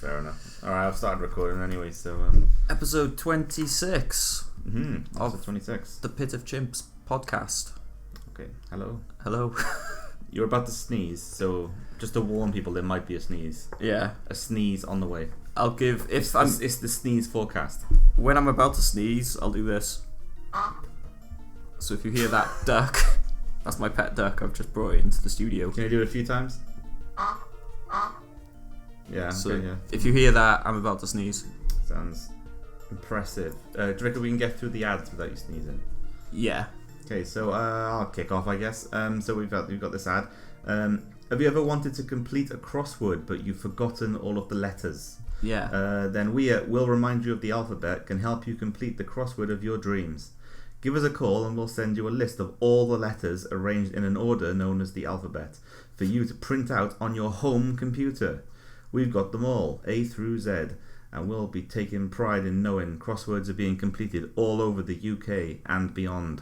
Fair enough. Alright, I've started recording anyway, so... Episode 26 of 26. the Pit of Chimps podcast. Okay, hello. Hello. You're about to sneeze, so just to warn people, there might be a sneeze. Yeah. A sneeze on the way. I'll give... It's the sneeze forecast. When I'm about to sneeze, I'll do this. So if you hear that duck, that's my pet duck. I've just brought it into the studio. Can you do it a few times? Yeah, So okay, yeah. if you hear that, I'm about to sneeze. Sounds impressive. Do you reckon we can get through the ads without you sneezing? Yeah. Okay, so I'll kick off, I guess. So we've got this ad. Have you ever wanted to complete a crossword but you've forgotten all of the letters? Yeah. Then we will remind you of the alphabet, can help you complete the crossword of your dreams. Give us a call and we'll send you a list of all the letters arranged in an order known as the alphabet for you to print out on your home computer. We've got them all, A through Z, and we'll be taking pride in knowing crosswords are being completed all over the UK and beyond.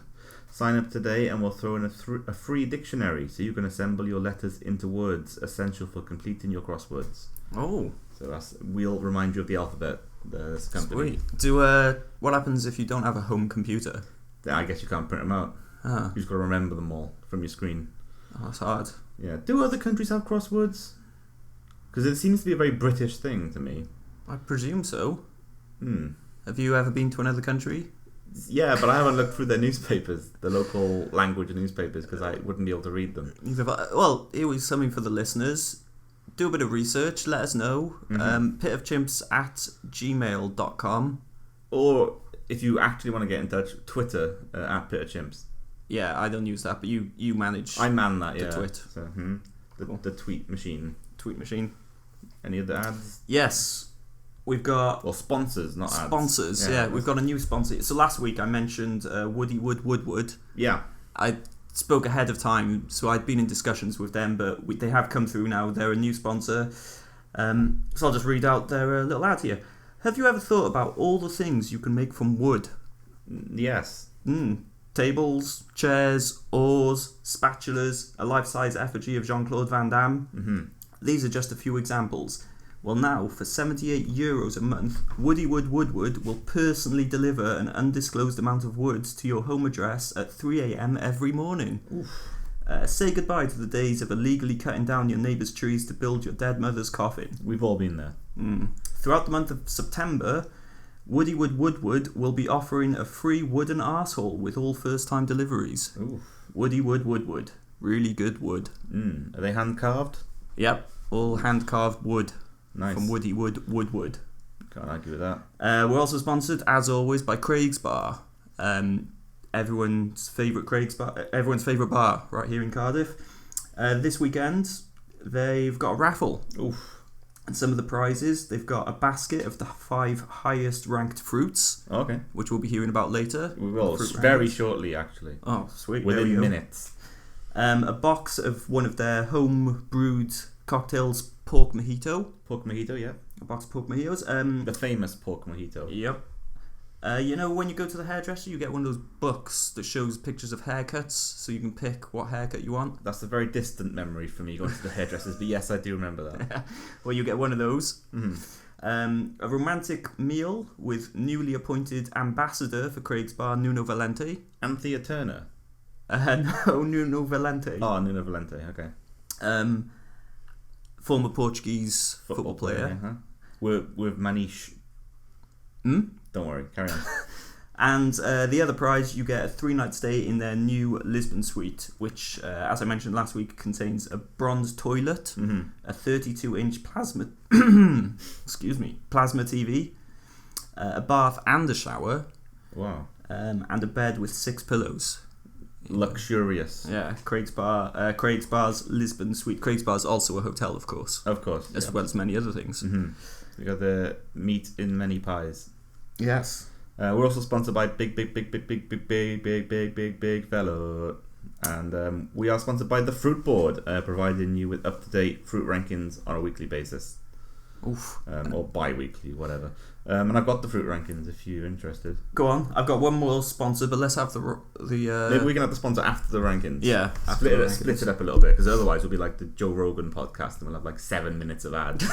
Sign up today and we'll throw in a free dictionary so you can assemble your letters into words essential for completing your crosswords. Oh. So we'll remind you of the alphabet. This company. Sweet. What happens if you don't have a home computer? I guess you can't print them out. Ah. You just got to remember them all from your screen. Oh, that's hard. Yeah. Do other countries have crosswords? Because it seems to be a very British thing to me. I presume so. Hmm. Have you ever been to another country? Yeah, but I haven't looked through their newspapers, the local language newspapers, because I wouldn't be able to read them. Well, it was something for the listeners. Do a bit of research, let us know. Mm-hmm. pitofchimps@gmail.com. Or if you actually want to get in touch, Twitter at Pit of Chimps. Yeah, I don't use that, but you manage I man that, yeah. the twit. So, Cool. the tweet machine. Tweet machine. Any other ads? Yes. We've got Well, sponsors, not ads. sponsors. Yeah, we've got a new sponsor. So last week I mentioned Woody Woodwood. Yeah. I spoke ahead of time, so I'd been in discussions with them, but they have come through now. They're a new sponsor. So I'll just read out their little ad here. Have you ever thought about all the things you can make from wood? Yes. Tables, chairs, oars, spatulas, a life-size effigy of Jean-Claude Van Damme. Mm-hmm. These are just a few examples. Well, now, for €78 a month, Woody Woodwood will personally deliver an undisclosed amount of wood to your home address at 3 a.m. every morning. Say goodbye to the days of illegally cutting down your neighbour's trees to build your dead mother's coffin. We've all been there. Throughout the month of September, Woody Woodwood will be offering a free wooden arsehole with all first-time deliveries. Ooh. Woody Woodwood. Really good wood. Are they hand-carved? Yep, all hand-carved wood. Nice. From Woody Woodwood. Can't argue with that. We're also sponsored, as always, by Craig's Bar. Everyone's favourite bar right here in Cardiff. This weekend, they've got a raffle. Oof. And some of the prizes, they've got a basket of the 5 highest ranked fruits. Okay. Which we'll be hearing about later. We will, very shortly, actually. Oh, sweet. Within minutes. A box of one of their home brewed cocktails, pork mojito. Pork mojito, yeah. A box of pork mojitos. The famous pork mojito. Yep. You know when you go to the hairdresser, you get one of those books that shows pictures of haircuts, so you can pick what haircut you want. That's a very distant memory for me going to the hairdressers, but yes, I do remember that. Well, you get one of those. Mm-hmm. A romantic meal with newly appointed ambassador for Craig's Bar, Nuno Valente. Anthea Turner. No, Nuno Valente. Oh, Nuno Valente, okay. Former Portuguese football player. Yeah, with Manish. Don't worry, carry on. And the other prize, you get a 3-night stay in their new Lisbon suite, which, as I mentioned last week, contains a bronze toilet, a 32-inch plasma TV, a bath and a shower. Wow. And a bed with 6 pillows. Luxurious. Yeah, Craig's Bar's Lisbon suite. Craig's Bar's also a hotel, of course. Of course. As well as many other things. We got the meat in many pies. Yes. We're also sponsored by Big Fellow. And we are sponsored by the Fruit Board, providing you with up-to-date fruit rankings on a weekly basis. Oof. Or bi-weekly, whatever. And I've got the fruit rankings if you're interested. Go on. I've got one more sponsor, but let's have the Maybe we can have the sponsor after the rankings. Yeah. Split it up a little bit, because otherwise we'll be like the Joe Rogan podcast and we'll have like 7 minutes of ads.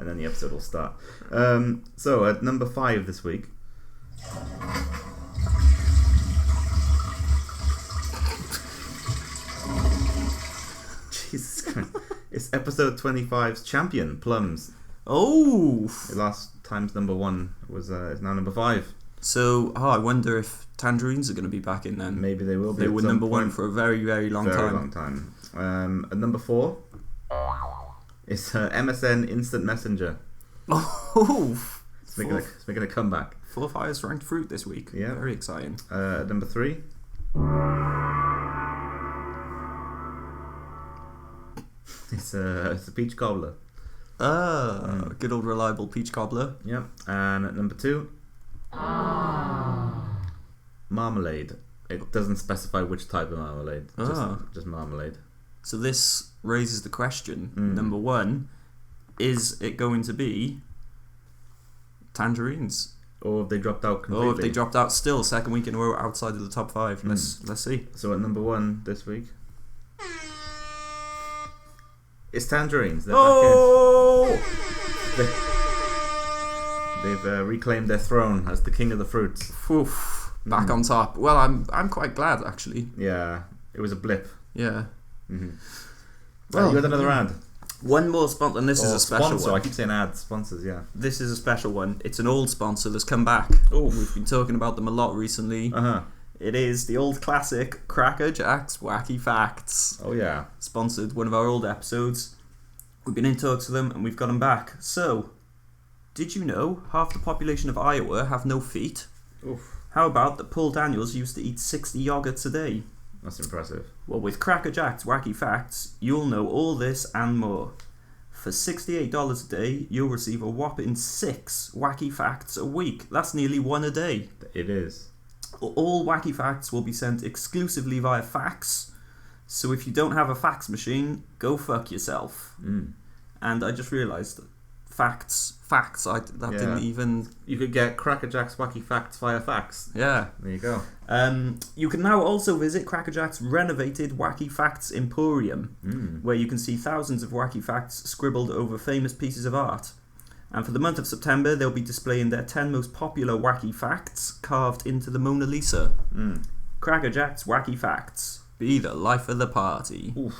and then the episode will start. So at number 5 this week. Jesus Christ. It's episode 25's champion, Plums. Oh! The last time's number 1 was is now number 5. So, I wonder if tangerines are going to be back in then. Maybe they will be. They were number 1 for a very, very long time. At number 4, it's MSN Instant Messenger. Oh! It's making a comeback. 4th highest ranked fruit this week. Yeah. Very exciting. At number 3. It's a peach cobbler. Good old reliable peach cobbler. Yep. And at number 2, marmalade. It doesn't specify which type of marmalade. Just marmalade. So this raises the question. Number 1, is it going to be tangerines? Or have they dropped out completely? Or have they dropped out still, second week in a row outside of the top 5? Let's see. So at number 1 this week, it's tangerines. They're back in. They've reclaimed their throne as the king of the fruits. Oof, back on top. Well, I'm quite glad actually. Yeah, it was a blip. Yeah. Well, you got another ad. One more sponsor, and this is a special sponsor. one. I keep saying ad sponsors. Yeah. This is a special one. It's an old sponsor that's come back. Oh, we've been talking about them a lot recently. It is the old classic Cracker Jack's Wacky Facts. Oh yeah. Sponsored one of our old episodes. We've been in talks with them and we've got them back. So, did you know half the population of Iowa have no feet? Oof. How about that Paul Daniels used to eat 60 yogurts a day? That's impressive. Well, with Cracker Jack's Wacky Facts, you'll know all this and more. For $68 a day, you'll receive a whopping 6 Wacky Facts a week. That's nearly 1 a day. It is. All Wacky Facts will be sent exclusively via fax. So if you don't have a fax machine, go fuck yourself. And I just realised that facts, didn't even... You could get Cracker Jack's Wacky Facts via fax. Yeah. There you go. You can now also visit Cracker Jack's renovated Wacky Facts Emporium, where you can see thousands of Wacky Facts scribbled over famous pieces of art. And for the month of September, they'll be displaying their 10 most popular Wacky Facts carved into the Mona Lisa. Cracker Jack's Wacky Facts. Be the life of the party. Oof.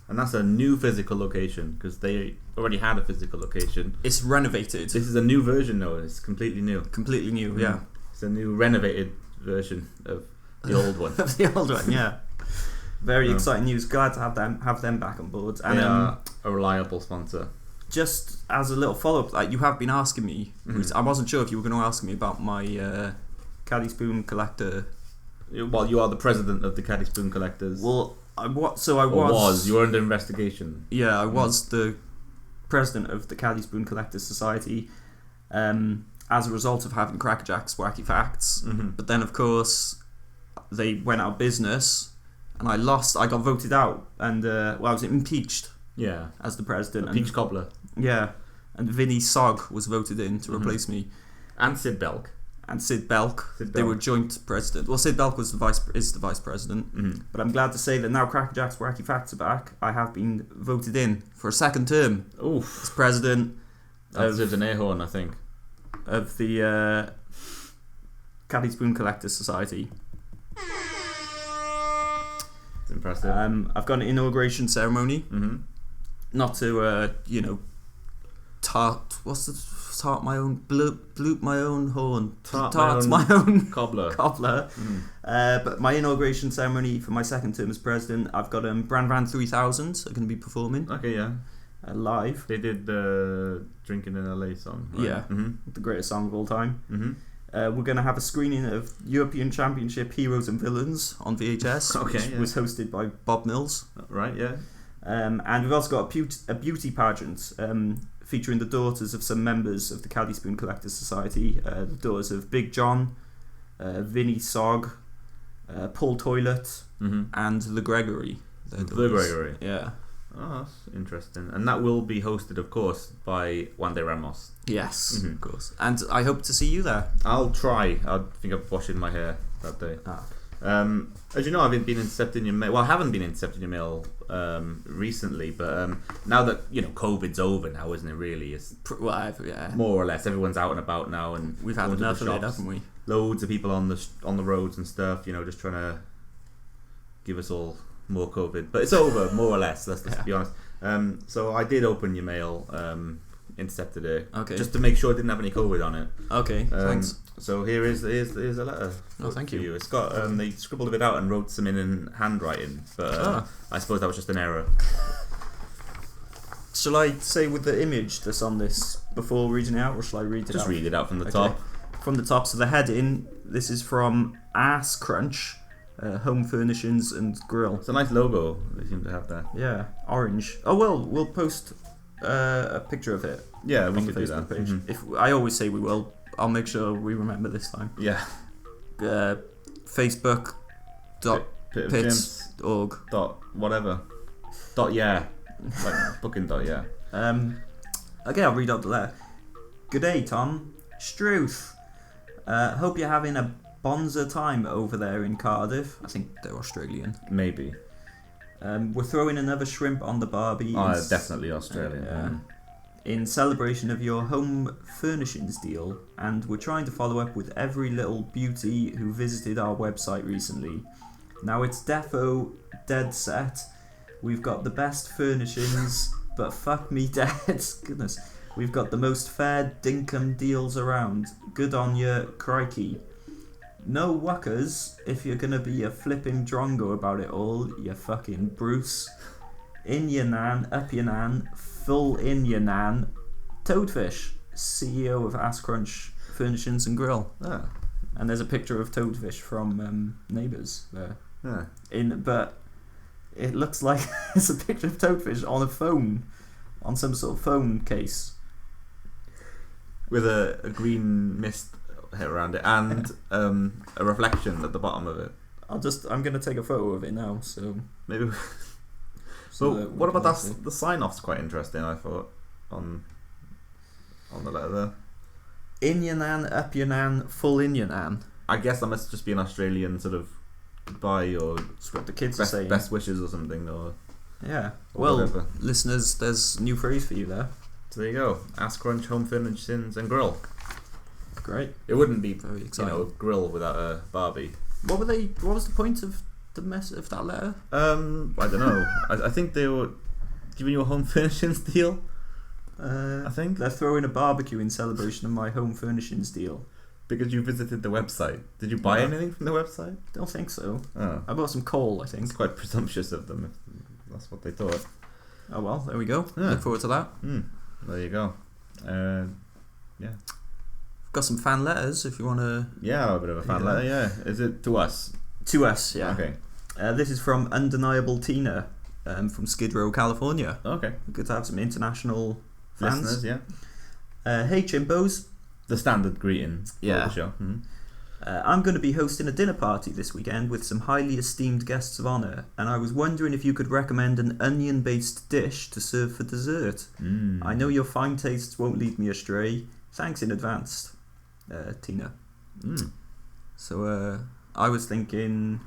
And that's a new physical location, because they already had a physical location. It's renovated. This is a new version, though. It's completely new. Completely new, yeah. It's a new renovated version of the old one. Of the old one, yeah. Very exciting news. Glad to have them back on board. And they are a reliable sponsor. Just as a little follow-up, like you have been asking me, I wasn't sure if you were going to ask me about my Caddy Spoon Collector. Well, you are the president of the Caddy Spoon Collectors. Well, I was. You were under investigation. Yeah, I was the president of the Caddy Spoon Collectors Society as a result of having Cracker Jack's Wacky Facts. But then, of course, they went out of business, and I lost. I got voted out, and I was impeached. Yeah, as the president. A peach cobbler. Yeah, and Vinny Sog was voted in to replace me. And Sid Belk. And Sid Belk. They were joint president. Well, Sid Belk was the vice president. But I'm glad to say that now Cracker Jack's Wacky Facts are back. I have been voted in for a second term. Oof. As president. That deserves an air horn, I think. Of the Caddy Spoon Collectors Society. It's impressive. I've got an inauguration ceremony. Not to, tart my own bloop my own horn, tart my own cobbler. But my inauguration ceremony for my second term as president, I've got Brand Van 3000 are going to be performing. Okay, yeah. Live. They did the Drinking in LA song, right? Yeah, the greatest song of all time. We're going to have a screening of European Championship Heroes and Villains on VHS, which was hosted by Bob Mills. Right, yeah. And we've also got a beauty pageant featuring the daughters of some members of the Caddy Spoon Collectors Society. The daughters of Big John, Vinny Sog, Paul Toilet, and Le Gregory. Le Gregory. Yeah. Oh, that's interesting. And that will be hosted, of course, by Juan de Ramos. Yes, of course. And I hope to see you there. I'll try. I think I'm washing my hair that day. As you know, I've been intercepting your mail. Well, I haven't been intercepting your mail recently, but now that COVID's over now, isn't it? Really, it's more or less everyone's out and about now, and we've had enough of it, haven't we? Loads of people on the roads and stuff. Just trying to give us all more COVID, but it's over more or less. Let's be honest. So I did open your mail, intercepted it, just to make sure it didn't have any COVID on it. Okay, thanks. So here's a letter. Oh, thank you. It's got they scribbled a bit out and wrote some in handwriting, but I suppose that was just an error. Shall I say with the image that's on this before reading it out, or shall I read it out? Just read it out from the top. From the top. So the heading. This is from Ass Crunch, Home Furnishings and Grill. It's a nice logo they seem to have there. Yeah, orange. Oh well, we'll post a picture of it. Yeah, we on could the do Facebook that. page. Mm-hmm. If I always say we will, I'll make sure we remember this time. Yeah. Facebook. Pit of Pits. Chimps. Org. Whatever. Yeah. Like booking . Yeah. Okay, I'll read out the letter. Good day, Tom. Struth. Hope you're having a bonza time over there in Cardiff. I think they're Australian. Maybe. We're throwing another shrimp on the barbie. Definitely Australian. In celebration of your home furnishings deal, and we're trying to follow up with every little beauty who visited our website recently. Now it's defo dead set. We've got the best furnishings, but fuck me dead. Goodness. We've got the most fair dinkum deals around. Good on ya, crikey. No wuckers if you're gonna be a flipping drongo about it all, you fucking Bruce. In your nan, up your nan, full in your nan. Toadfish, CEO of Ass Crunch Furnishings and Grill. Ah. And there's a picture of Toadfish from Neighbours there. Yeah. But it looks like it's a picture of Toadfish on a phone, on some sort of phone case. With a green mist around it and a reflection at the bottom of it. I'm gonna take a photo of it now. So maybe. So what about that? The sign off's quite interesting. I thought on the letter there. In your nan, up your nan, full in your nan. I guess that must just be an Australian sort of goodbye or that's what the kids are saying. Best wishes or something or. Yeah. Or whatever. Listeners, there's a new phrase for you there. So there you go. Ass Crunch, Home Furnishings and Grill. Great. It wouldn't be very exciting. Grill without a Barbie. What was the point of the mess of that letter? I don't know. I think they were giving you a home furnishings deal. I think they're throwing a barbecue in celebration of my home furnishings deal. Because you visited the website. Did you buy anything from the website? Don't think so. Oh. I bought some coal, I think. It's quite presumptuous of them if that's what they thought. Oh well, there we go. Yeah. Look forward to that. There you go. Yeah. We've got some fan letters if you want to. Yeah, a bit of a fan letter, yeah. Is it to us? To us, yeah. Okay. This is from Undeniable Tina from Skid Row, California. Okay. Good to have some international fans. Listeners, yeah. Hey, Chimpos. The standard greeting for the show. Mm-hmm. I'm going to be hosting a dinner party this weekend with some highly esteemed guests of honour, and I was wondering if you could recommend an onion-based dish to serve for dessert. I know your fine tastes won't lead me astray. Thanks in advance, Tina. So I was thinking,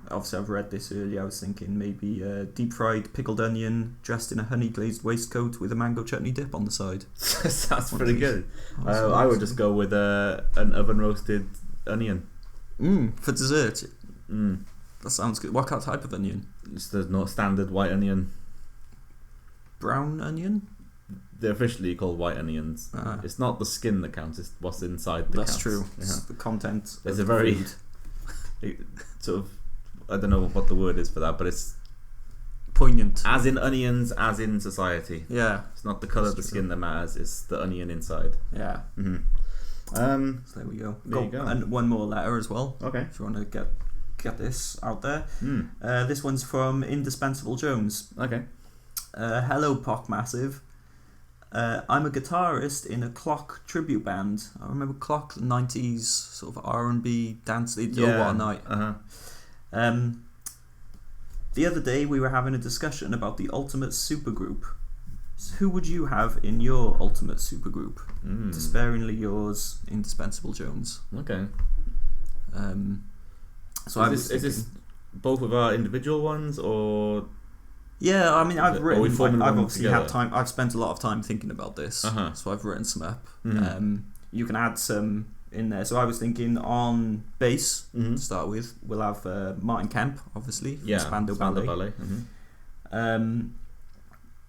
obviously I've read this earlier, I was thinking maybe deep-fried pickled onion dressed in a honey-glazed waistcoat with a mango chutney dip on the side. Sounds pretty good. I would just go with an oven-roasted onion. For dessert. That sounds good. What type of onion? It's the not standard white onion. Brown onion? They're officially called white onions. It's not the skin that counts, it's what's inside the That's counts. true. Yeah. It's the content. There's a very sort of, I don't know what the word is for that, but it's poignant. As in onions, as in society. Yeah. It's not the colour of the skin that matters, it's the onion inside. Yeah. So there we go. There you go. And one more letter as well. Okay. If you want to get this out there. This one's from Indispensable Jones. Okay. Hello, Pock Massive. I'm a guitarist in a Clock tribute band. I remember Clock, 90s sort of R&B dance. They do What a Night. The other day we were having a discussion about the ultimate supergroup. So who would you have in your ultimate supergroup? Despairingly yours, Indispensable Jones. Okay. So is this both of our individual ones, or? Yeah, I mean, I've written. I've obviously together? had time. I've spent a lot of time thinking about this, so I've written some up. You can add some in there. So I was thinking on bass to start with, we'll have Martin Kemp, obviously, from Spandau Ballet.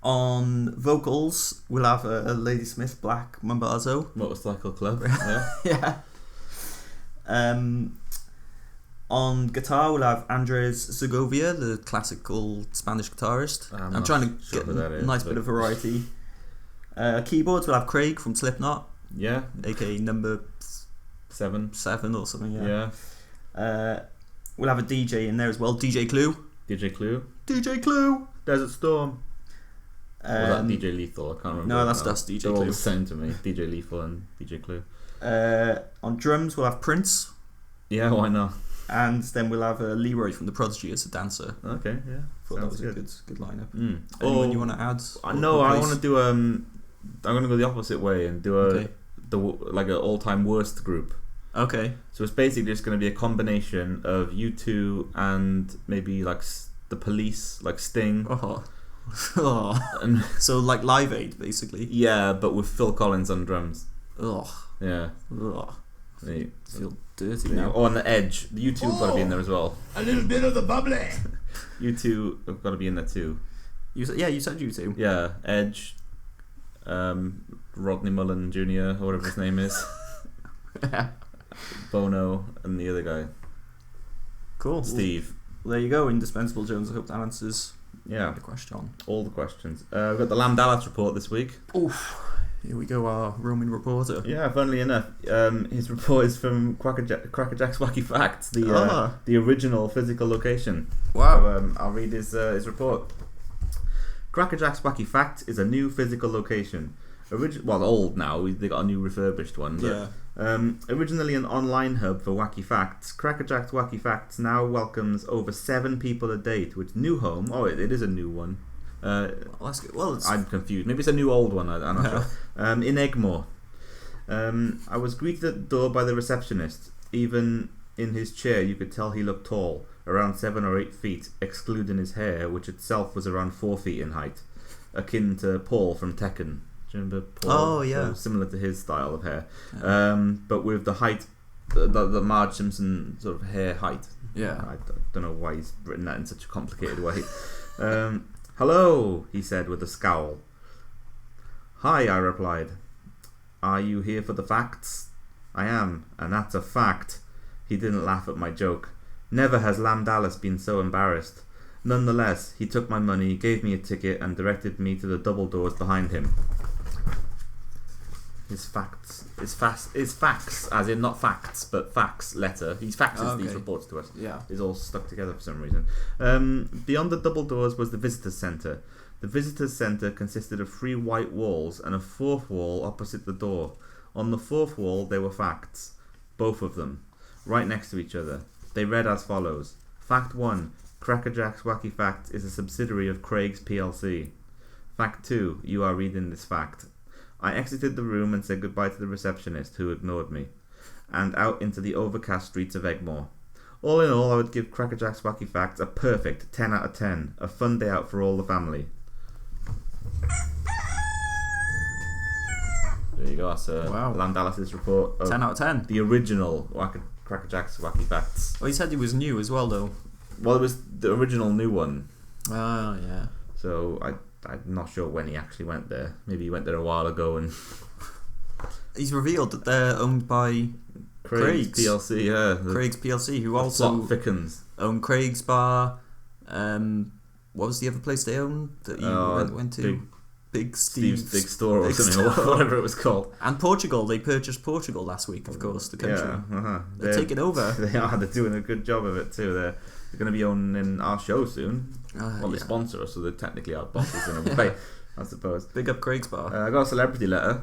On vocals, we'll have Lady Smith Black Mambazo. Motorcycle Club. Yeah. On guitar, we'll have Andres Segovia, the classical Spanish guitarist. I'm trying to get a nice bit of variety. Keyboards, we'll have Craig from Slipknot. Yeah. aka number 7 or something. Yeah. We'll have a DJ in there as well. DJ Clue. Desert Storm. Was that DJ Lethal? I can't remember. No, that's DJ They're Clue. all the same to me. DJ Lethal and DJ Clue. On drums, we'll have Prince. Yeah, why not? And then we'll have Leroy from The Prodigy as a dancer. Okay, yeah. Thought that was a good lineup. Anyone you want to add? No, I want to do. I'm going to go the opposite way and do like an all-time worst group. Okay. So it's basically just going to be a combination of U2 and maybe like the Police, like Sting. And so like Live Aid, basically. Yeah, but with Phil Collins on drums. Yeah. I feel dirty now. On the Edge. The U2 have got to be in there as well. A little bit of the bubbly. U2 have got to be in there too. You said U2. Yeah, Edge, Rodney Mullen Jr. or whatever his name is. Bono and the other guy. Cool. Steve. Well, there you go, Indispensable Jones. I hope that answers the question. All the questions. We've got the Lam Dallas report this week. Oof. Here we go, our Roman reporter. Yeah, funnily enough, his report is from Cracker Jack's Wacky Facts, the original physical location. Wow. So, I'll read his report. Cracker Jack's Wacky Fact is a new physical location. Old now, they got a new refurbished one. But, originally an online hub for Wacky Facts, Cracker Jack's Wacky Facts now welcomes over 7 people a day to its new home. Oh, it is a new one. That's good. Well, I'm confused. Maybe it's a new old one. I'm not sure. In Egmore. I was greeted at the door by the receptionist. Even in his chair, you could tell he looked tall, around 7 or 8 feet, excluding his hair, which itself was around 4 feet in height, akin to Paul from Tekken. Do you remember Paul? Oh, yeah. So similar to his style of hair, but with the height, the Marge Simpson sort of hair height. Yeah. I don't know why he's written that in such a complicated way. Hello, he said with a scowl. Hi, I replied. Are you here for the facts? I am, and that's a fact. He didn't laugh at my joke. Never has Lam Dallas been so embarrassed. Nonetheless, he took my money, gave me a ticket, and directed me to the double doors behind him. His facts, as in not facts, but facts letter. He's faxes these reports to us. Yeah. It's all stuck together for some reason. Beyond the double doors was the visitors centre. The visitors centre consisted of 3 white walls and a 4th wall opposite the door. On the 4th wall there were facts. Both of them. Right next to each other. They read as follows. Fact 1. Cracker Jack's Wacky Facts is a subsidiary of Craig's PLC. Fact 2. You are reading this fact. I exited the room and said goodbye to the receptionist, who ignored me, and out into the overcast streets of Egmore. All in all, I would give Cracker Jack's Wacky Facts a perfect 10 out of 10. A fun day out for all the family. There you go, that's Lam Dallas's report of 10 out of 10. the original Cracker Jack's Wacky Facts. Well, he said he was new as well, though. Well, it was the original new one. Oh, yeah. So I'm not sure when he actually went there. Maybe he went there a while ago and... He's revealed that they're owned by Craig's PLC, yeah. Craig's PLC, who also own Craig's Bar. What was the other place they owned that you went to? Big Steve's Big Store or something, or whatever it was called. And Portugal, they purchased Portugal last week, of course, the country. Yeah, They're taking over. They are. They're doing a good job of it too. They're going to be owning our show soon. They sponsor us, so they're technically our bosses in a way, I suppose. Big up Craig's Bar. I got a celebrity letter.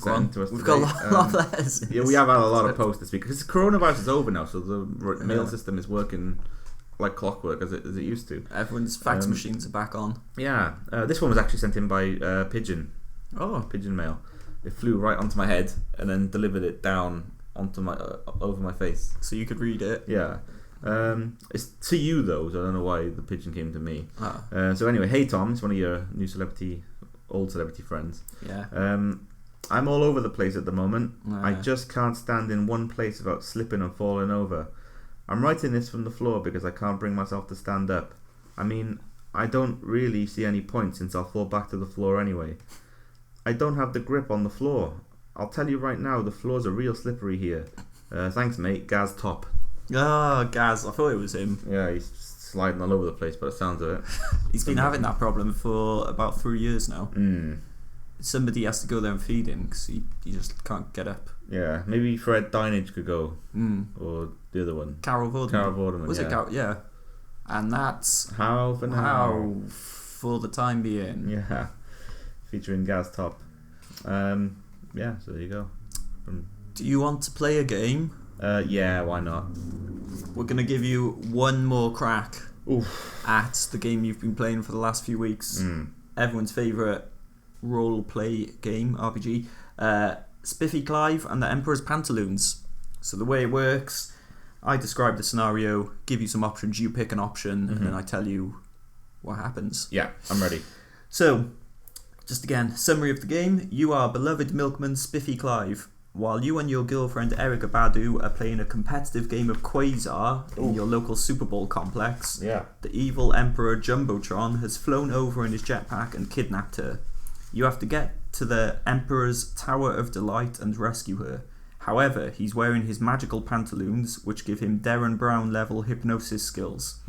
Sent to us We've today. Got a lot of letters. Yeah, we have had a lot of posts this week because coronavirus is over now, so the mail system is working like clockwork as it used to. Everyone's fax machines are back on. Yeah, this one was actually sent in by pigeon. Pigeon mail. It flew right onto my head and then delivered it down onto my over my face, so you could read it. Yeah. It's to you though, so I don't know why the pigeon came to me. Ah. So anyway, hey Tom, it's one of your old celebrity friends. Yeah. I'm all over the place at the moment. Ah. I just can't stand in one place without slipping and falling over. I'm writing this from the floor because I can't bring myself to stand up. I mean, I don't really see any point since I'll fall back to the floor anyway. I don't have the grip on the floor. I'll tell you right now, the floors are real slippery here. Thanks, mate. Gaz Top. Oh, Gaz. I thought it was him. Yeah, he's sliding all over the place by the sounds of it. He's been having that problem for about 3 years now. Somebody has to go there and feed him because he just can't get up. Yeah, maybe Fred Dinage could go. Or the other one. Carol Vorderman. Was yeah. it Carol? Yeah. And that's How for now. How for the time being. Yeah. Featuring Gaz Top. Yeah, so there you go. Do you want to play a game? Yeah, why not? We're going to give you one more crack Oof. at the game you've been playing for the last few weeks. Everyone's favourite role-play game, RPG. Spiffy Clive and the Emperor's Pantaloons. So the way it works, I describe the scenario, give you some options, you pick an option, and then I tell you what happens. Yeah, I'm ready. So, just again, summary of the game. You are beloved milkman Spiffy Clive, while you and your girlfriend Erica Badu are playing a competitive game of Quasar in your local Super Bowl complex. Yeah. The evil Emperor Jumbotron has flown over in his jetpack and kidnapped her. You have to get to the Emperor's Tower of Delight and rescue her. However, he's wearing his magical pantaloons, which give him Darren Brown level hypnosis skills.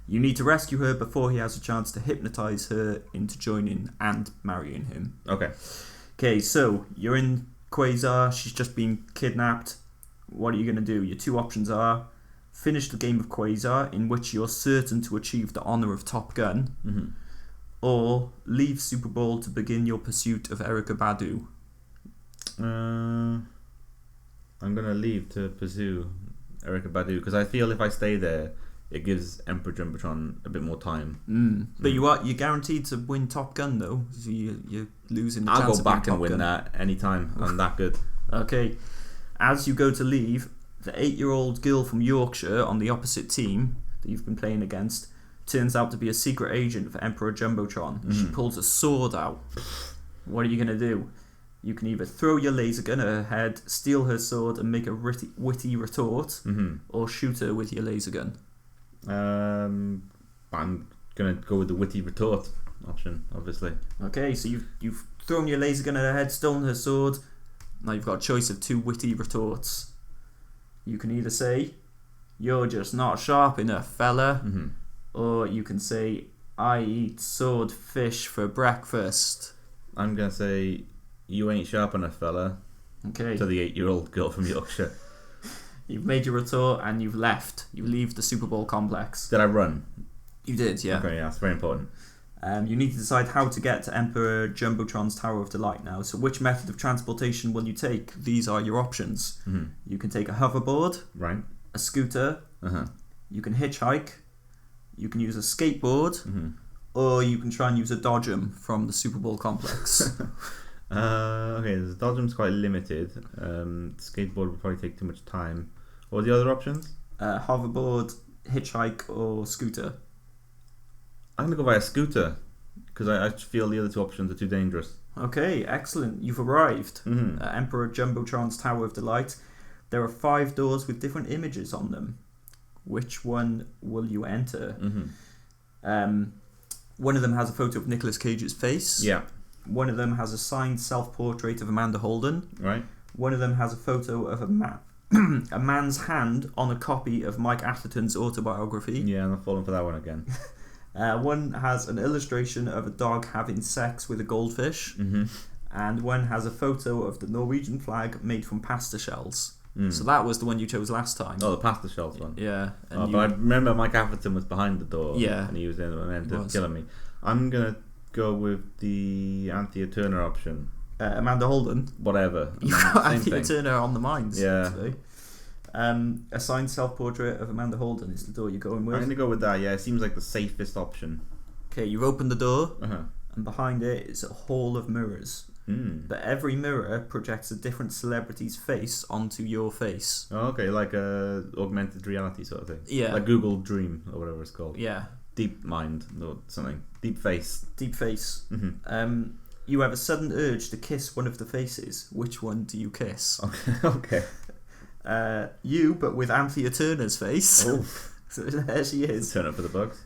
You need to rescue her before he has a chance to hypnotise her into joining and marrying him. Okay, so you're in Quasar, she's just been kidnapped. What are you going to do? Your two options are finish the game of Quasar, in which you're certain to achieve the honour of Top Gun, or leave Super Bowl to begin your pursuit of Erica Badu. I'm going to leave to pursue Erica Badu because I feel if I stay there, it gives Emperor Jumbotron a bit more time. But you're guaranteed to win Top Gun though. So you're losing the I'll chance go of back and winning win Top Gun. that anytime. I'm that good. Okay. As you go to leave, the 8-year-old girl from Yorkshire on the opposite team that you've been playing against turns out to be a secret agent for Emperor Jumbotron. She pulls a sword out. What are you going to do? You can either throw your laser gun at her head, steal her sword and make a witty retort, or shoot her with your laser gun. I'm going to go with the witty retort option, obviously. Okay, so you've thrown your laser gun at her head, stolen her sword. Now you've got a choice of two witty retorts. You can either say, "You're just not sharp enough, fella," or you can say, "I eat swordfish for breakfast." I'm going to say, "You ain't sharp enough, fella," Okay. to the 8-year-old girl from Yorkshire. You've made your retort and you've left. You leave the Super Bowl complex. Did I run? You did, yeah. Okay, yeah, that's very important. You need to decide how to get to Emperor Jumbotron's Tower of Delight now. So which method of transportation will you take? These are your options. You can take a hoverboard, Right. a scooter, you can hitchhike, you can use a skateboard, or you can try and use a dodgem from the Super Bowl complex. Okay, the dodgem's quite limited. Skateboard would probably take too much time. What are the other options? Hoverboard, hitchhike, or scooter. I'm going to go by a scooter because I feel the other two options are too dangerous. Okay, excellent. You've arrived at Emperor Jumbotron's Tower of Delight. There are 5 doors with different images on them. Which one will you enter? One of them has a photo of Nicolas Cage's face. Yeah. One of them has a signed self-portrait of Amanda Holden. Right. One of them has a photo of a man's hand on a copy of Mike Atherton's autobiography. Yeah, I'm not falling for that one again. One has an illustration of a dog having sex with a goldfish. And one has a photo of the Norwegian flag made from pasta shells. So that was the one you chose last time. Oh, the pasta shells one. Yeah. But I remember Mike Atherton was behind the door. Yeah. And he was in and ended up killing me. I'm going to go with the Anthea Turner option. Amanda Holden. Whatever. You got Anthea Turner on the minds today. A signed self-portrait of Amanda Holden is the door you're going with. I'm going to go with that, yeah. It seems like the safest option. Okay, you've opened the door, and behind it is a hall of mirrors. but every mirror projects a different celebrity's face onto your face. Oh, okay, like a augmented reality sort of thing. Yeah. Like Google Dream or whatever it's called. Yeah. Deep Mind or something. Deep Face. Deep face. Mm-hmm. You have a sudden urge to kiss one of the faces. Which one do you kiss? Okay. You, but with Anthea Turner's face. Oh. So there she is. Turn up for the bugs.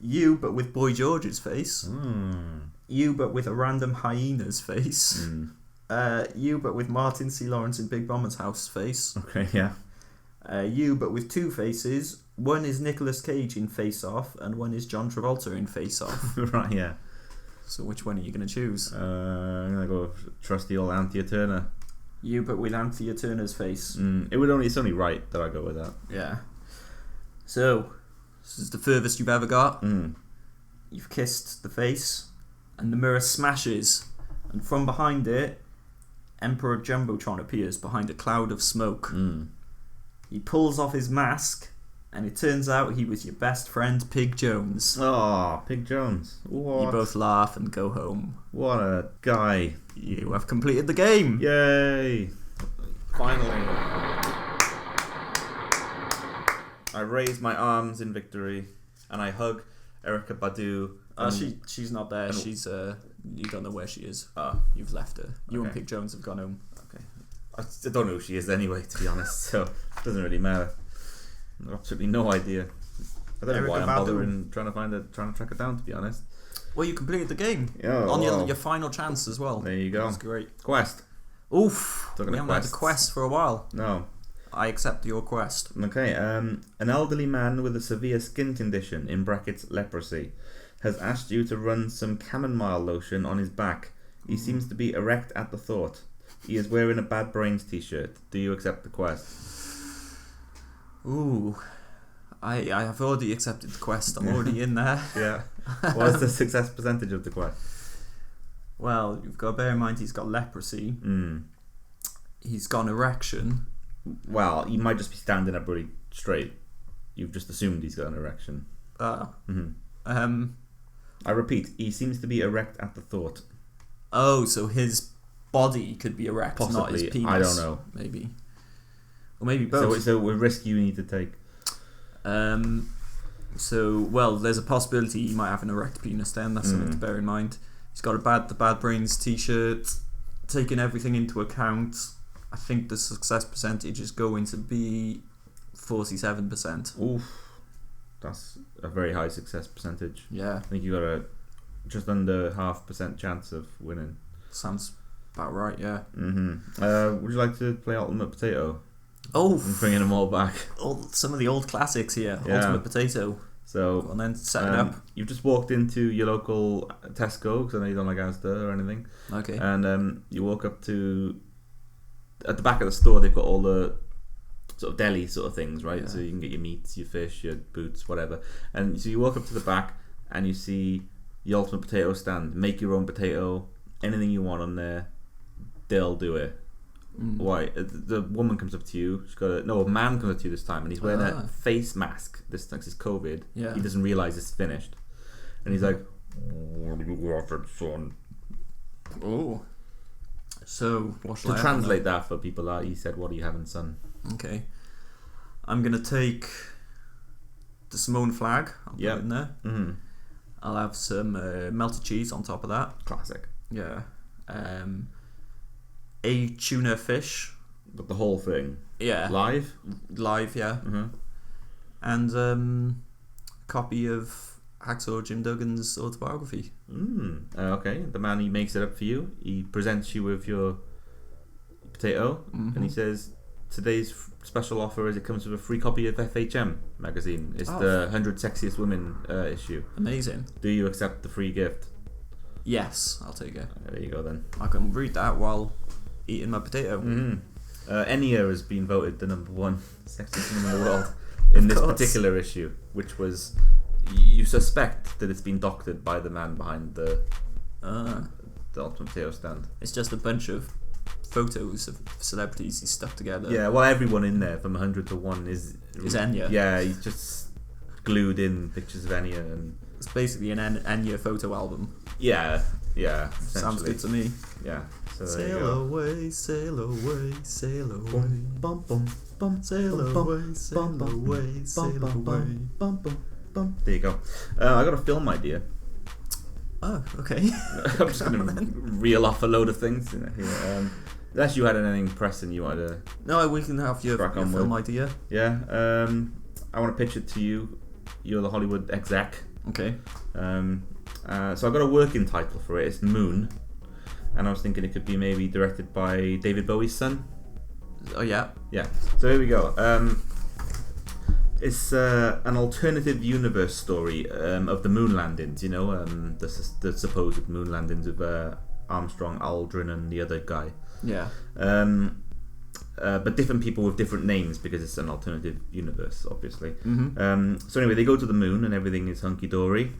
You, but with Boy George's face. Mm. You, but with a random hyena's face. You, but with Martin C. Lawrence in Big Bomber's House face. Okay, yeah. You, but with two faces. One is Nicolas Cage in Face Off, and one is John Travolta in Face Off. Right, yeah. So which one are you going to choose? I'm going to go with trusty old Anthea Turner. You, but with Anthea Turner's face. It's only right that I go with that. Yeah. So, this is the furthest you've ever got. You've kissed the face, and the mirror smashes, and from behind it, Emperor Jumbotron appears behind a cloud of smoke. He pulls off his mask, and it turns out he was your best friend, Pig Jones. Oh, Pig Jones. What? You both laugh and go home. What a guy. You have completed the game. Yay. Finally. I raise my arms in victory, and I hug Erykah Badu. She's not there. She's you don't know where she is. You've left her. You and Okay. Pig Jones have gone home. Okay. I don't know who she is anyway, to be honest, so it doesn't really matter. I've absolutely no idea. I don't know why Erykah I'm Badu. bothering trying to track her down, to be honest. Well, you completed the game. Yeah, On well, your final chance as well. there you go. That's great. Quest. Oof. Talking We of haven't had a quests. quest for a while. No. I accept your quest. Okay, an elderly man with a severe skin condition, in brackets leprosy, has asked you to run some chamomile lotion on his back. He seems to be erect at the thought. He is wearing a Bad Brains t-shirt. Do you accept the quest? Ooh. I have already accepted the quest. I'm already in there. Yeah. What is the success percentage of the quest? Well, you've got to bear in mind he's got leprosy. He's got an erection. Well, he might just be standing up really straight. You've just assumed he's got an erection. I repeat, he seems to be erect at the thought. Oh, so his body could be erect, not Possibly, his penis. I don't know. Maybe. Or maybe both. So a risk you need to take. Well, there's a possibility he might have an erect penis then. That's something to bear in mind. He's got the Bad Brains t-shirt. Taking everything into account, I think the success percentage is going to be 47%. Oof. That's a very high success percentage. Yeah. I think you got a just under 0.5% chance of winning. Sounds about right, yeah. Would you like to play Ultimate Potato? Oh, I'm bringing them all back. some of the old classics here. Yeah. Ultimate Potato. So, And then set it up. You've just walked into your local Tesco, because I know you don't like Asda or anything. Okay. And you walk up to... At the back of the store, they've got all the sort of deli sort of things, right? Yeah. So you can get your meats, your fish, your boots, whatever. And so you walk up to the back, and you see the Ultimate Potato stand. Make your own potato. Anything you want on there, they'll do it. Why? The woman comes up to you. A man comes up to you this time, and he's wearing a face mask. This thinks it's COVID. Yeah. He doesn't realize it's finished, and he's like, "What do you offer, son?" Oh. So, what shall To I translate that for people, he said, "What are you having, son?" Okay. I'm going to take the Simone flag. I'll put it in there. I'll have some melted cheese on top of that. Classic. Yeah. A tuna fish. But the whole thing. Yeah. Live? Live, yeah. And copy of Hacksaw Jim Duggan's autobiography. Okay. The man, he makes it up for you. He presents you with your potato, and he says, today's special offer is it comes with a free copy of FHM magazine. It's the 100 Sexiest Women issue. Amazing. Do you accept the free gift? Yes, I'll take it. There you go then. I can read that while eating my potato. Enya has been voted the #1 sexiest woman in the world in this particular issue, which was, you suspect that it's been doctored by the man behind the Ultimate Potato stand. It's just a bunch of photos of celebrities he's stuck together. Yeah, well, everyone in there from 100 to 1 is Enya. Yeah, he's just glued in pictures of Enya, and It's basically an Enya photo album. yeah, Yeah, Sounds essentially. good to me. Yeah. So there you Sail go. away, sail away, sail away. Bum, bum, bum, bum, Sail bum, away, bum, sail bum, bum, away, bum, sail bum, away. bum, bum, bum. There you go. I got a film idea. Oh, okay. I'm just going to reel off a load of things here. Unless you had anything pressing you wanted to... No, we can have your Crack on film with. idea. Yeah. I want to pitch it to you. You're the Hollywood exec. Okay. So I've got a working title for it. It's Moon. And I was thinking it could be maybe directed by David Bowie's son. Oh, yeah. Yeah. So here we go. It's an alternative universe story of the moon landings. You know, the supposed moon landings of Armstrong, Aldrin, and the other guy. Yeah. But different people with different names because it's an alternative universe, obviously. Mm-hmm. So anyway, they go to the moon and everything is hunky dory.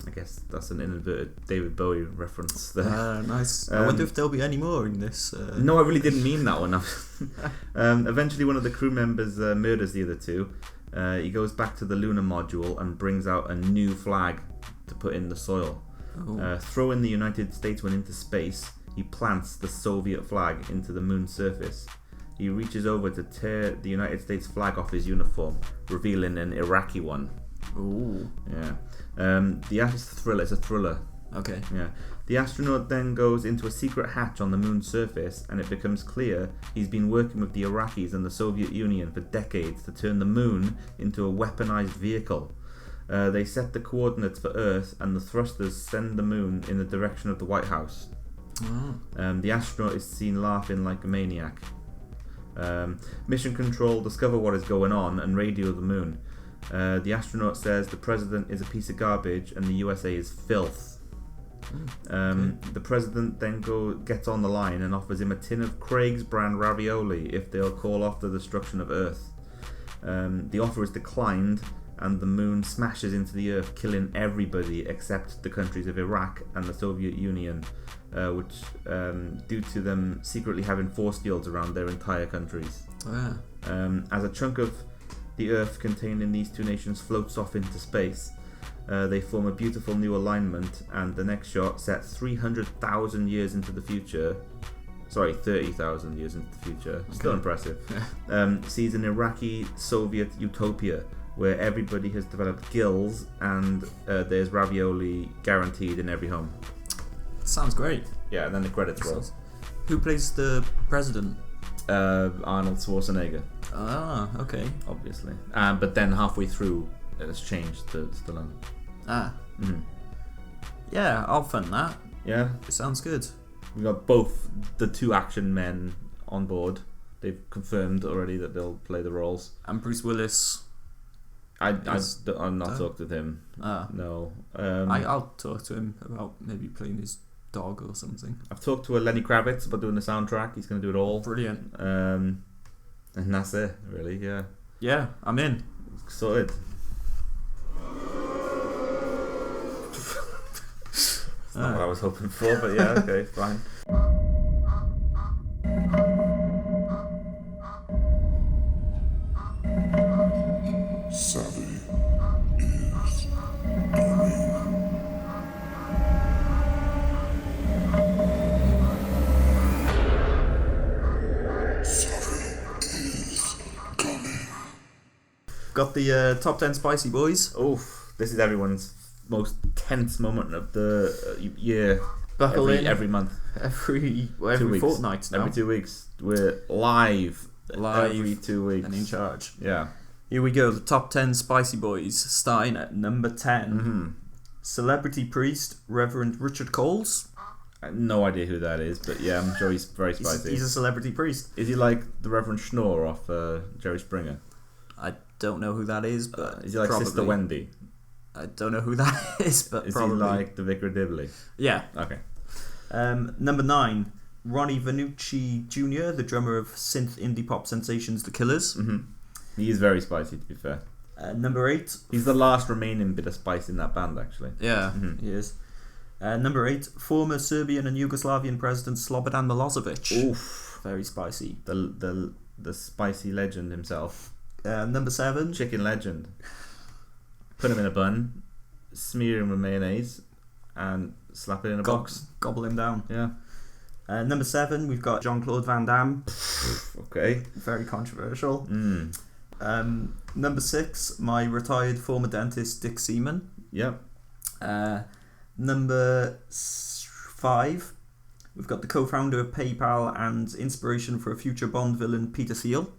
I guess that's an inadvertent David Bowie reference there. Nice. I wonder if there'll be any more in this. No, I really didn't mean that one. Eventually, one of the crew members murders the other two. He goes back to the lunar module and brings out a new flag to put in the soil. Oh. Throwing the United States one into space, he plants the Soviet flag into the moon's surface. He reaches over to tear the United States flag off his uniform, revealing an Iraqi one. Ooh. Yeah. It's a thriller. Okay. Yeah. The astronaut then goes into a secret hatch on the moon's surface, and it becomes clear he's been working with the Iraqis and the Soviet Union for decades to turn the moon into a weaponized vehicle. They set the coordinates for Earth, and the thrusters send the moon in the direction of the White House. Oh. The astronaut is seen laughing like a maniac. Mission Control discover what is going on and radio the moon. The astronaut says the president is a piece of garbage and the USA is filth. The president then gets on the line and offers him a tin of Craig's brand ravioli if they'll call off the destruction of Earth. The offer is declined and the moon smashes into the Earth, killing everybody except the countries of Iraq and the Soviet Union, which due to them secretly having force fields around their entire countries. Oh, yeah. As a chunk of the Earth containing these two nations floats off into space, they form a beautiful new alignment, and the next shot, set 300,000 years into the future, 30,000 years into the future, still impressive, sees an Iraqi-Soviet utopia where everybody has developed gills and there's ravioli guaranteed in every home. Sounds great. Yeah, and then the credits roll. Who plays the president? Arnold Schwarzenegger. Ah, okay. Obviously. But then halfway through, it's changed to Stallone. Ah. Mm-hmm. Yeah, I'll fund that. Yeah. It sounds good. We've got both the two action men on board. They've confirmed already that they'll play the roles. And Bruce Willis. I'm not talked with him. Ah. No. I'll talk to him about maybe playing his dog or something. I've talked to Lenny Kravitz about doing the soundtrack. He's going to do it all. Brilliant. And that's it, really. Yeah. Yeah, I'm in. Sorted. That's not what I was hoping for, but yeah, okay, fine. Savvy is coming. Got the top 10 spicy boys. Oof, this is everyone's most tense moment of the year. Buckle in. Every month. Every 2 weeks. fortnight now. Every 2 weeks. We're live every 2 weeks. And in charge. Yeah. Here we go, the top 10 spicy boys, starting at number 10. Mm-hmm. Celebrity priest, Reverend Richard Coles. I have no idea who that is, but yeah, I'm sure he's very spicy. He's a celebrity priest. Is he like the Reverend Schnorr off Jerry Springer? I don't know who that is, but is he like probably. Sister Wendy? I don't know who that is, but is probably. He like the Vicar of Dibley? Yeah. Okay. Number 9, Ronnie Vannucci Jr., the drummer of synth indie pop sensations The Killers. Mm-hmm. He is very spicy, to be fair. Number 8. He's the last remaining bit of spice in that band, actually. Yeah, Mm-hmm. he is. Number 8, former Serbian and Yugoslavian President Slobodan Milosevic. Oof. Very spicy. The spicy legend himself. Number 7. Chicken legend. Put him in a bun, smear him with mayonnaise, and slap it in a box. Gobble him down. Yeah. Number 7, we've got Jean-Claude Van Damme. Okay. Very controversial. Mm. Number 6, my retired former dentist, Dick Seaman. Yep. Number 5, we've got the co-founder of PayPal and inspiration for a future Bond villain, Peter Thiel.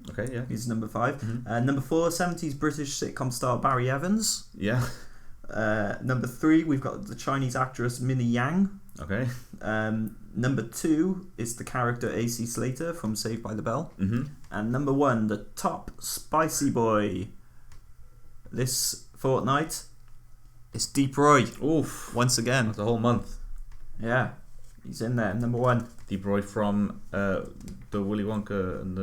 Okay, yeah. He's number 5. Mm-hmm. Number 4, 70s British sitcom star Barry Evans. Yeah. Number 3, we've got the Chinese actress Minnie Yang. Okay. Number 2 is the character AC Slater from Saved by the Bell. Mm-hmm. And number 1, the top spicy boy this fortnight is Deep Roy. Oof. Once again. That's a whole month. Yeah, he's in there, number 1. Deep Roy from the Willy Wonka and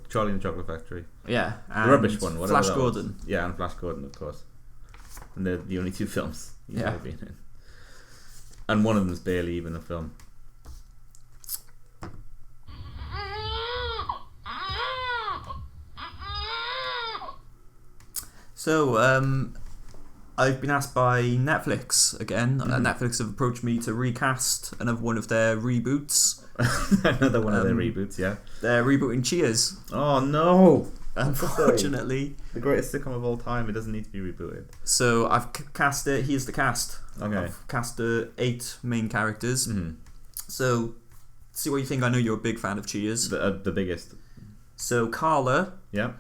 Charlie and the Chocolate Factory. Yeah. The rubbish one. Whatever Flash that was. Gordon. Yeah, and Flash Gordon, of course. And they're the only 2 films he's ever been in. And one of them's barely even a film. So, I've been asked by Netflix again. Netflix have approached me to recast another one of their reboots. Another one of their reboots, yeah. They're rebooting Cheers. Oh no! Unfortunately. The greatest sitcom of all time, it doesn't need to be rebooted. So I've cast it. Here's the cast. Okay. I've cast 8 main characters. Mm-hmm. So, see what you think. I know you're a big fan of Cheers. The biggest. So Carla, Yeah.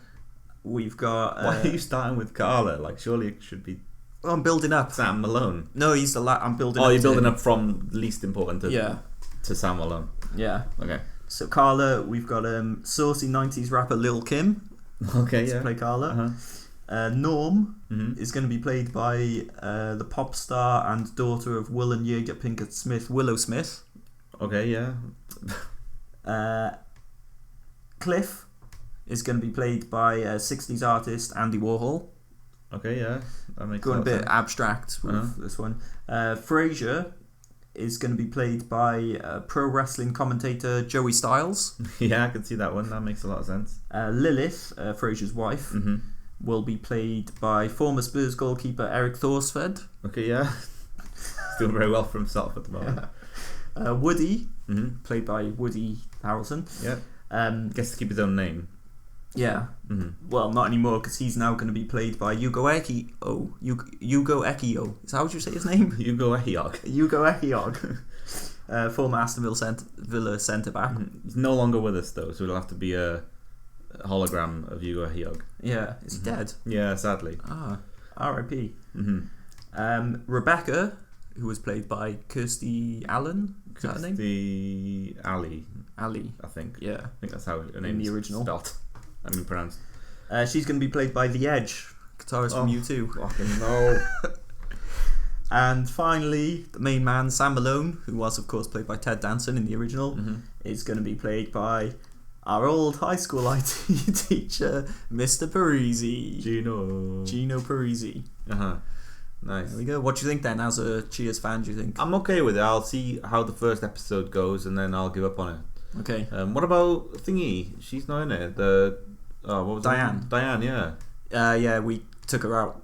we've got... Why are you starting with Carla? Like, surely it should be I'm building up. Sam Malone. No, he's the I'm building up. Oh, you're to building him. up from least important to Sam Malone. Yeah. Okay. So Carla, we've got saucy 90s rapper Lil Kim Okay, to yeah. play Carla. Uh-huh. Norm Mm-hmm. is going to be played by the pop star and daughter of Will and Jaeger Pinkett Smith, Willow Smith. Okay, yeah. Cliff is going to be played by 60s artist Andy Warhol. Okay, yeah. That makes Going a bit sense. abstract with this one. Frasier is going to be played by pro wrestling commentator Joey Styles. Yeah, I can see that one. That makes a lot of sense. Lilith, Frasier's wife, Mm-hmm. will be played by former Spurs goalkeeper Eric Thorsford. Okay, yeah. He's doing very well for himself at the moment. Woody, Mm-hmm. played by Woody Harrelson. Yeah. Gets to keep his own name. Yeah. Mm-hmm. Well, not anymore because he's now going to be played by Hugo Ekio. Hugo Ekio. Is that how you say his name? Hugo Ehiog. Hugo Ekiog. Former Aston Villa centre back. He's no longer with us though, so it'll have to be a hologram of Hugo Ehiog. Yeah. Is he dead? Yeah, sadly. Ah. R.I.P. Mm-hmm. Rebecca, who was played by Kirstie Allen. Is that her name? The Ali, Ali. I think. Yeah. I think that's how her name In the is original. spelled. I mean pronounced. She's going to be played by The Edge, guitarist from U2. Fucking no. And finally, the main man, Sam Malone, who was of course played by Ted Danson in the original, is going to be played by our old high school IT teacher, Mr. Parisi. Gino Parisi. Uh-huh. Nice. There we go. What do you think then, as a Cheers fan, do you think? I'm okay with it. I'll see how the first episode goes and then I'll give up on it. Okay. What about Thingy? She's not in it. What was Diane. It? Diane, yeah. Yeah, we took her out.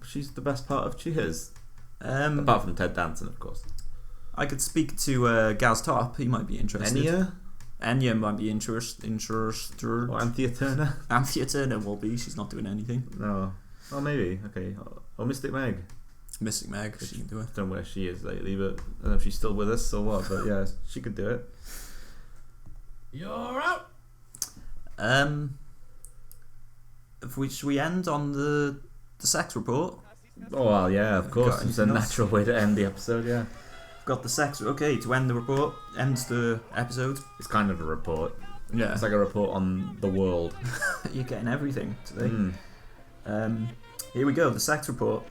She's the best part of Cheers. Apart from Ted Danson, of course. I could speak to Gaz Top. He might be interested. Enya might be interested. Or Anthea Turner? Anthea Turner will be. She's not doing anything. No. Oh, maybe. Okay. Or Mystic Meg. Mystic Meg, she can do it. I don't know where she is lately, but I don't know if she's still with us or what, but yeah, she could do it. You're out! Should we end on the sex report? Oh, well, yeah, of course. Got It's a anything else? natural way to end the episode, yeah. Got the sex... Okay, to end the report, ends the episode. It's kind of a report. Yeah. It's like a report on the world. You're getting everything today. Mm. Here we go, the sex report.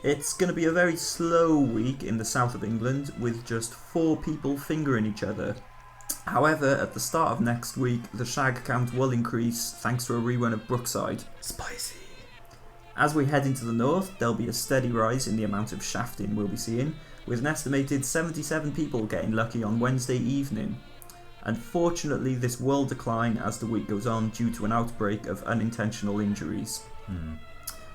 It's going to be a very slow week in the south of England with just 4 people fingering each other. However, at the start of next week, the shag count will increase thanks to a rerun of Brookside. Spicy. As we head into the north, there'll be a steady rise in the amount of shafting we'll be seeing, with an estimated 77 people getting lucky on Wednesday evening. Unfortunately, this will decline as the week goes on due to an outbreak of unintentional injuries.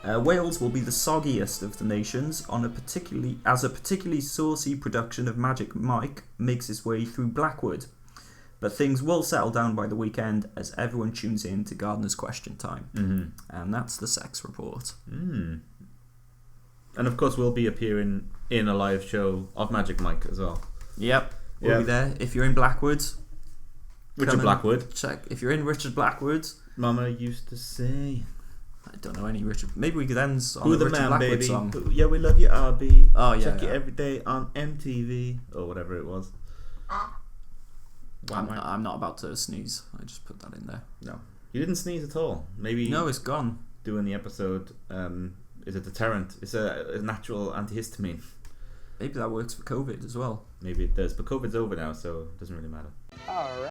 Wales will be the soggiest of the nations as a particularly saucy production of Magic Mike makes its way through Blackwood. But things will settle down by the weekend as everyone tunes in to Gardener's Question Time. Mm-hmm. And that's the sex report. And of course, we'll be appearing in a live show of Magic Mike as well. Yep, we'll be there. If you're in Blackwood, Richard Blackwood. Check. If you're in Richard Blackwood, Mama used to say, I don't know any Richard. Maybe we could end on "Who the the Richard man, Blackwood baby? song. Yeah, we love you, RB. Oh yeah, Check it every day on MTV or whatever it was." I'm not about to sneeze. I just put that in there. No, you didn't sneeze at all. Maybe no, it's gone. Doing the episode is a deterrent. It's a natural antihistamine. Maybe that works for COVID as well. Maybe it does, but COVID's over now, so it doesn't really matter. All right.